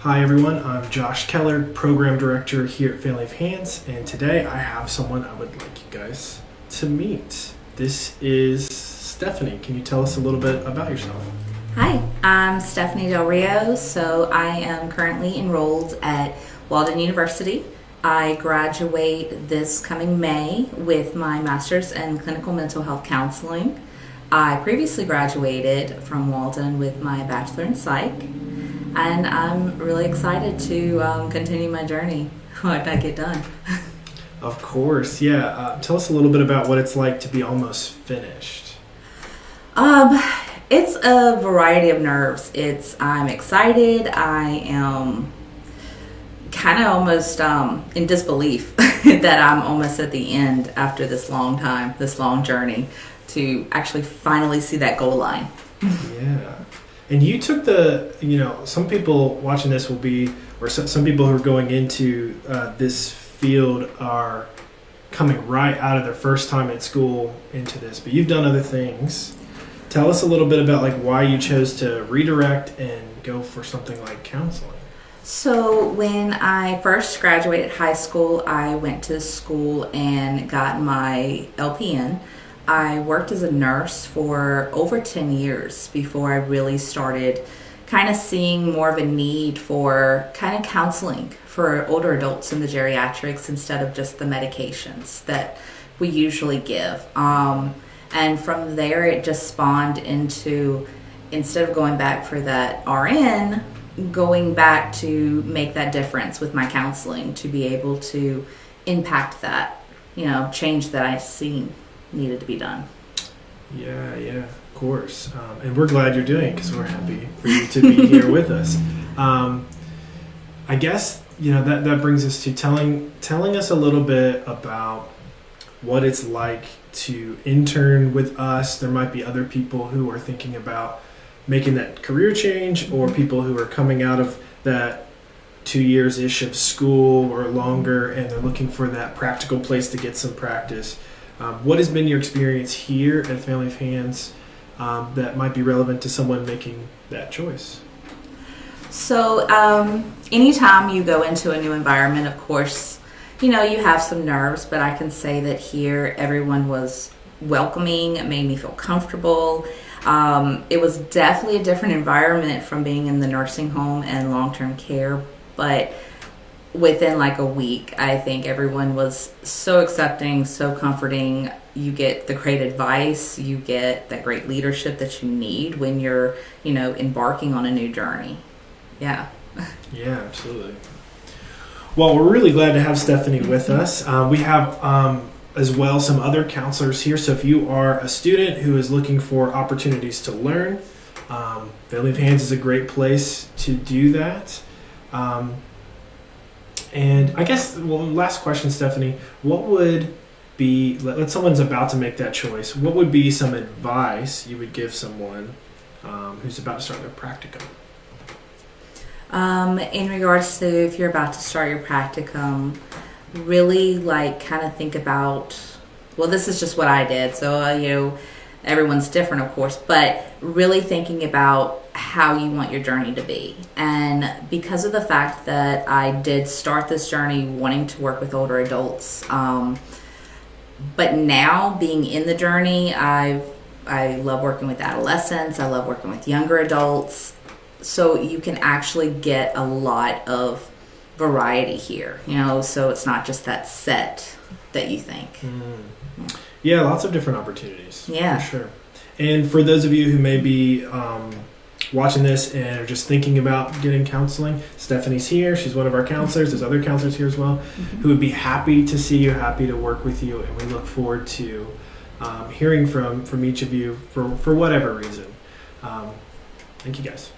Hi everyone, I'm Josh Keller, Program Director here at Family of Hands, and today I have someone I would like you guys to meet. This is Stephanie. Can you tell us a little bit about yourself? Hi, I'm Stefanie Del Rio. So I am currently enrolled at Walden University. I graduate this coming May with my master's in clinical mental health counseling. I previously graduated from Walden with my bachelor in psych, and I'm really excited to continue my journey when I get done. Of course, yeah. Tell us a little bit about what it's like to be almost finished. It's a variety of nerves. I'm excited. I am kind of almost in disbelief that I'm almost at the end after this long time, this long journey to actually finally see that goal line. Yeah. And you took some people watching this will be, or some people who are going into this field are coming right out of their first time at school into this, but you've done other things. Tell us a little bit about why you chose to redirect and go for something like counseling. So when I first graduated high school, I went to school and got my LPN. I worked as a nurse for over 10 years before I really started kind of seeing more of a need for kind of counseling for older adults in the geriatrics instead of just the medications that we usually give. And from there, it just spawned into, instead of going back for that RN, going back to make that difference with my counseling to be able to impact that, change that I seen needed to be done. Yeah, of course. And we're glad you're doing it because we're happy for you to be here with us. I guess, that brings us to telling us a little bit about what it's like to intern with us. There might be other people who are thinking about making that career change, or people who are coming out of that 2 years-ish of school or longer, and they're looking for that practical place to get some practice. What has been your experience here at Family of Hands that might be relevant to someone making that choice? So anytime you go into a new environment, of course, you have some nerves, but I can say that here everyone was welcoming. It made me feel comfortable. It was definitely a different environment from being in the nursing home and long-term care, but within a week, I think everyone was so accepting, so comforting. You get the great advice, you get that great leadership that you need when you're, embarking on a new journey. Yeah. Yeah, absolutely. Well, we're really glad to have Stephanie with us. We have as well some other counselors here. So if you are a student who is looking for opportunities to learn, Family of Hands is a great place to do that. And I guess, last question, Stephanie, what would be, let's someone's about to make that choice, what would be some advice you would give someone who's about to start their practicum? In regards to if you're about to start your practicum, really kind of think about, this is just what I did. So, everyone's different, of course, but really thinking about how you want your journey to be. And because of the fact that I did start this journey wanting to work with older adults, but now being in the journey, I love working with adolescents. I love working with younger adults. So you can actually get a lot of variety here, so it's not just that set that you think. Yeah, lots of different opportunities. Yeah. For sure. And for those of you who may be watching this and are just thinking about getting counseling, Stephanie's here. She's one of our counselors. There's other counselors here as well who would be happy to see you, happy to work with you, and we look forward to hearing from each of you for whatever reason. Thank you, guys.